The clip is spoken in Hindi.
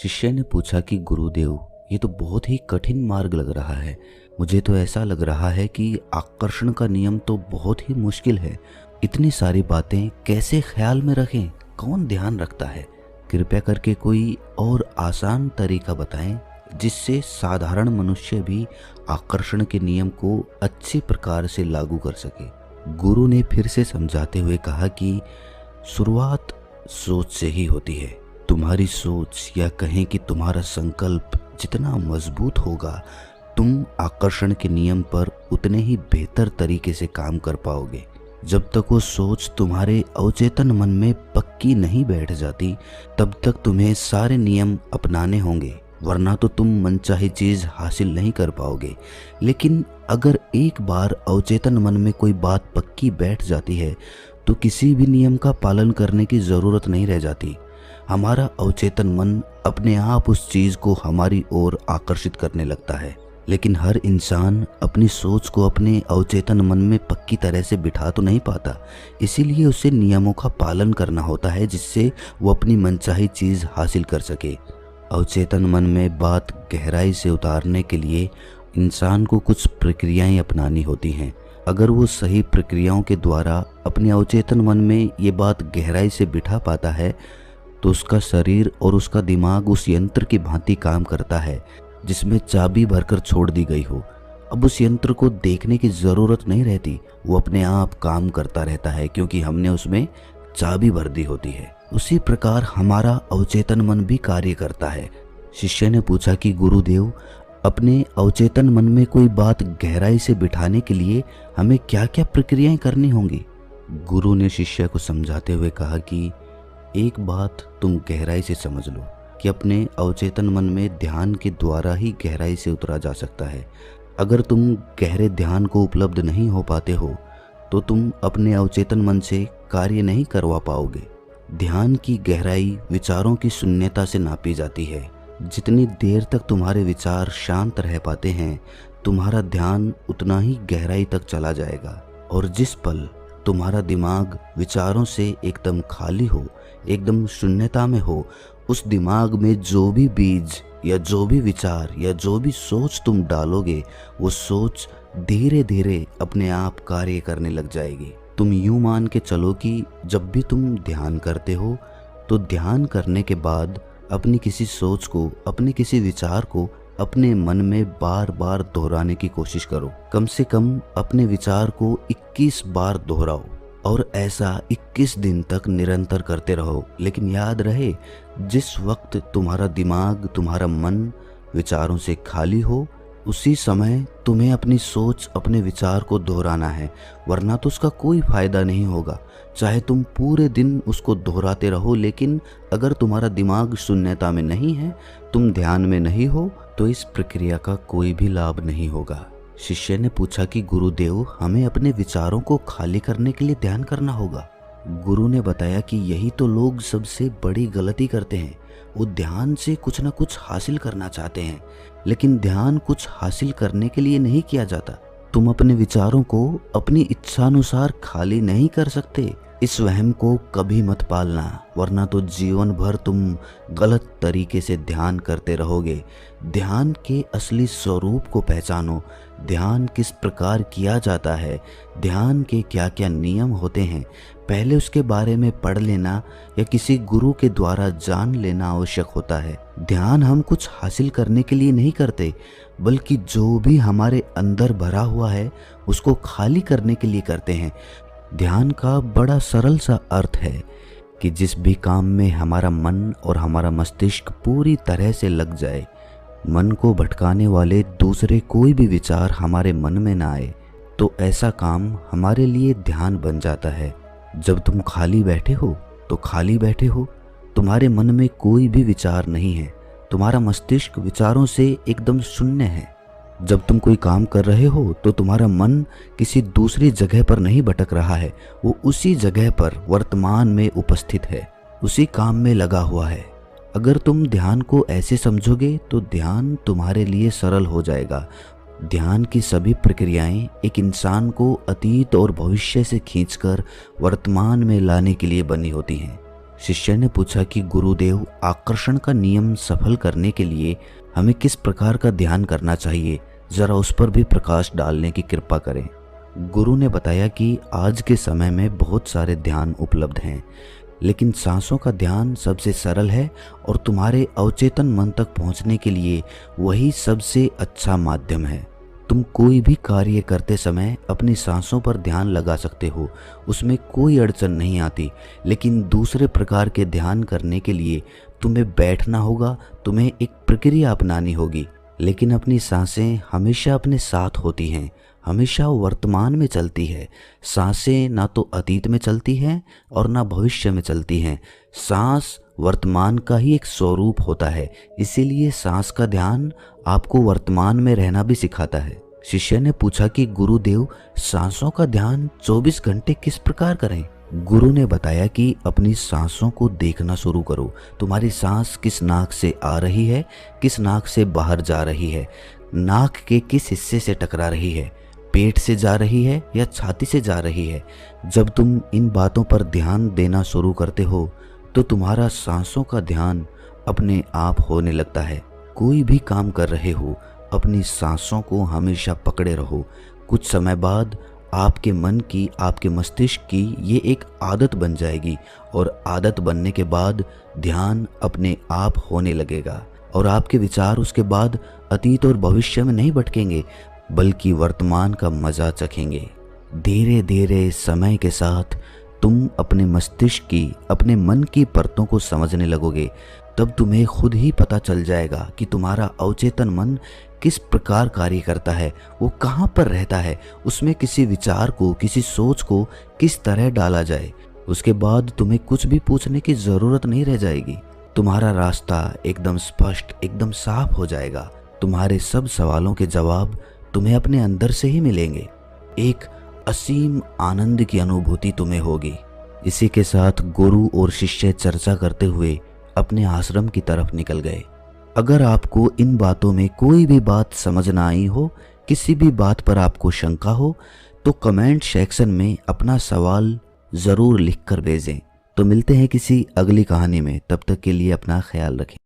शिष्य ने पूछा कि गुरुदेव, ये तो बहुत ही कठिन मार्ग लग रहा है। मुझे तो ऐसा लग रहा है कि आकर्षण का नियम तो बहुत ही मुश्किल है। इतनी सारी बातें कैसे ख्याल में रखें, कौन ध्यान रखता है? कृपया करके कोई और आसान तरीका बताएं जिससे साधारण मनुष्य भी आकर्षण के नियम को अच्छी प्रकार से लागू कर सके। गुरु ने फिर से समझाते हुए कहा कि शुरुआत सोच से ही होती है। तुम्हारी सोच या कहें कि तुम्हारा संकल्प जितना मजबूत होगा, तुम आकर्षण के नियम पर उतने ही बेहतर तरीके से काम कर पाओगे। जब तक वो सोच तुम्हारे अवचेतन मन में पक्की नहीं बैठ जाती, तब तक तुम्हें सारे नियम अपनाने होंगे, वरना तो तुम मनचाही चीज हासिल नहीं कर पाओगे। लेकिन अगर एक बार अवचेतन मन में कोई बात पक्की बैठ जाती है, तो किसी भी नियम का पालन करने की जरूरत नहीं रह जाती। हमारा अवचेतन मन अपने आप उस चीज को हमारी ओर आकर्षित करने लगता है। लेकिन हर इंसान अपनी सोच को अपने अवचेतन मन में पक्की तरह से बिठा तो नहीं पाता, इसीलिए उसे नियमों का पालन करना होता है जिससे वो अपनी मनचाही चीज हासिल कर सके। अवचेतन मन में बात गहराई से उतारने के लिए इंसान को कुछ प्रक्रियाएं अपनानी होती हैं। अगर वो सही प्रक्रियाओं के द्वारा अपने अवचेतन मन में ये बात गहराई से बिठा पाता है, तो उसका शरीर और उसका दिमाग उस यंत्र की भांति काम करता है जिसमें चाबी भरकर छोड़ दी गई हो। अब उस यंत्र को देखने की जरूरत नहीं रहती, वो अपने आप काम करता रहता है क्योंकि हमने उसमें चाबी भर दी होती है। उसी प्रकार हमारा अवचेतन मन भी कार्य करता है। शिष्य ने पूछा कि गुरुदेव, अपने अवचेतन मन में कोई बात गहराई से बिठाने के लिए हमें क्या क्या प्रक्रियाएं करनी होंगी? गुरु ने शिष्य को समझाते हुए कहा कि एक बात तुम गहराई से समझ लो कि अपने अवचेतन मन में ध्यान के द्वारा ही गहराई से उतरा जा सकता है। अगर तुम गहरे ध्यान को उपलब्ध नहीं हो पाते हो, तो तुम अपने अवचेतन मन से कार्य नहीं करवा पाओगे। ध्यान की गहराई विचारों की शून्यता से नापी जाती है। जितनी देर तक तुम्हारे विचार शांत रह पाते हैं, तुम्हारा ध्यान उतना ही गहराई तक चला जाएगा। और जिस पल तुम्हारा दिमाग विचारों से एकदम खाली हो, एकदम शून्यता में हो, उस दिमाग में जो भी बीज या जो भी विचार या जो भी सोच तुम डालोगे, वो सोच धीरे धीरे अपने आप कार्य करने लग जाएगी। तुम यूं मान के चलो कि जब भी तुम ध्यान करते हो, तो ध्यान करने के बाद अपनी किसी सोच को, अपने किसी विचार को अपने मन में बार बार दोहराने की कोशिश करो। कम से कम अपने विचार को 21 बार दोहराओ और ऐसा 21 दिन तक निरंतर करते रहो। लेकिन याद रहे, जिस वक्त तुम्हारा दिमाग, तुम्हारा मन विचारों से खाली हो, उसी समय तुम्हें अपनी सोच, अपने विचार को दोहराना है, वरना तो उसका कोई फायदा नहीं होगा। चाहे तुम पूरे दिन उसको दोहराते रहो, लेकिन अगर तुम्हारा दिमाग शून्यता में नहीं है, तुम ध्यान में नहीं हो, तो इस प्रक्रिया का कोई भी लाभ नहीं होगा। शिष्य ने पूछा कि गुरुदेव, हमें अपने विचारों को खाली करने के लिए ध्यान करना होगा। गुरु ने बताया कि यही तो लोग सबसे बड़ी गलती करते हैं। वो ध्यान से कुछ ना कुछ हासिल करना चाहते हैं, लेकिन ध्यान कुछ हासिल करने के लिए नहीं किया जाता। तुम अपने विचारों को अपनी इच्छानुसार खाली नहीं कर सकते। इस वहम को कभी मत पालना, वरना तो जीवन भर तुम गलत तरीके से ध्यान करते रहोगे। ध्यान के असली स्वरूप को पहचानो। ध्यान किस प्रकार किया जाता है, ध्यान के क्या क्या नियम होते हैं, पहले उसके बारे में पढ़ लेना या किसी गुरु के द्वारा जान लेना आवश्यक होता है। ध्यान हम कुछ हासिल करने के लिए नहीं करते, बल्कि जो भी हमारे अंदर भरा हुआ है उसको खाली करने के लिए करते हैं। ध्यान का बड़ा सरल सा अर्थ है कि जिस भी काम में हमारा मन और हमारा मस्तिष्क पूरी तरह से लग जाए, मन को भटकाने वाले दूसरे कोई भी विचार हमारे मन में ना आए, तो ऐसा काम हमारे लिए ध्यान बन जाता है। जब तुम खाली बैठे हो, तो खाली बैठे हो, तुम्हारे मन में कोई भी विचार नहीं है, तुम्हारा मस्तिष्क विचारों से एकदम शून्य है। जब तुम कोई काम कर रहे हो, तो तुम्हारा मन किसी दूसरी जगह पर नहीं भटक रहा है, वो उसी जगह पर वर्तमान में उपस्थित है, उसी काम में लगा हुआ है। अगर तुम ध्यान को ऐसे समझोगे, तो ध्यान तुम्हारे लिए सरल हो जाएगा। ध्यान की सभी प्रक्रियाएं एक इंसान को अतीत और भविष्य से खींचकर वर्तमान में लाने के लिए बनी होती हैं। शिष्य ने पूछा कि गुरुदेव, आकर्षण का नियम सफल करने के लिए हमें किस प्रकार का ध्यान करना चाहिए, जरा उस पर भी प्रकाश डालने की कृपा करें। गुरु ने बताया कि आज के समय में बहुत सारे ध्यान उपलब्ध हैं, लेकिन सांसों का ध्यान सबसे सरल है और तुम्हारे अवचेतन मन तक पहुंचने के लिए वही सबसे अच्छा माध्यम है। तुम कोई भी कार्य करते समय अपनी सांसों पर ध्यान लगा सकते हो, उसमें कोई अड़चन नहीं आती। लेकिन दूसरे प्रकार के ध्यान करने के लिए तुम्हें बैठना होगा, तुम्हें एक प्रक्रिया अपनानी होगी। लेकिन अपनी सांसें हमेशा अपने साथ होती हैं, हमेशा वर्तमान में चलती है। सांसें ना तो अतीत में चलती हैं और ना भविष्य में चलती हैं। सांस वर्तमान का ही एक स्वरूप होता है, इसीलिए सांस का ध्यान आपको वर्तमान में रहना भी सिखाता है। शिष्य ने पूछा कि गुरुदेव, सांसों का ध्यान 24 घंटे किस प्रकार करें? गुरु ने बताया कि अपनी सांसों को देखना शुरू करो। तुम्हारी सांस किस नाक से आ रही है, किस नाक से बाहर जा रही है, नाक के किस हिस्से से टकरा रही है, पेट से जा रही है या छाती से जा रही है। जब तुम इन बातों पर ध्यान देना शुरू करते हो तो तुम्हारा सांसों का ध्यान अपने आप होने लगता है। कोई भी काम कर रहे हो, अपनी सांसों को हमेशा पकड़े रहो। कुछ समय बाद आपके मन की, आपके मस्तिष्क की ये एक आदत बन जाएगी और आदत बनने के बाद ध्यान अपने आप होने लगेगा और आपके विचार उसके बाद अतीत और भविष्य में नहीं भटकेंगे, बल्कि वर्तमान का मजा चखेंगे। धीरे धीरे समय के साथ तुम अपने मस्तिष्क की, अपने मन की परतों को समझने लगोगे। तब तुम्हें खुद ही पता चल जाएगा कि तुम्हारा अवचेतन मन किस प्रकार कार्य करता है, वो कहाँ पर रहता है, उसमें किसी विचार को, किसी सोच को किस तरह डाला जाए। उसके बाद तुम्हें कुछ भी पूछने की जरूरत नहीं रह जाएगी। तुम्हारा रास्ता एकदम स्पष्ट, एकदम साफ हो जाएगा। तुम्हारे सब सवालों के जवाब तुम्हें अपने अंदर से ही मिलेंगे। एक असीम आनंद की अनुभूति तुम्हें होगी। इसी के साथ गुरु और शिष्य चर्चा करते हुए अपने आश्रम की तरफ निकल गए। अगर आपको इन बातों में कोई भी बात समझ ना आई हो, किसी भी बात पर आपको शंका हो, तो कमेंट सेक्शन में अपना सवाल ज़रूर लिख कर भेजें। तो मिलते हैं किसी अगली कहानी में, तब तक के लिए अपना ख्याल रखें।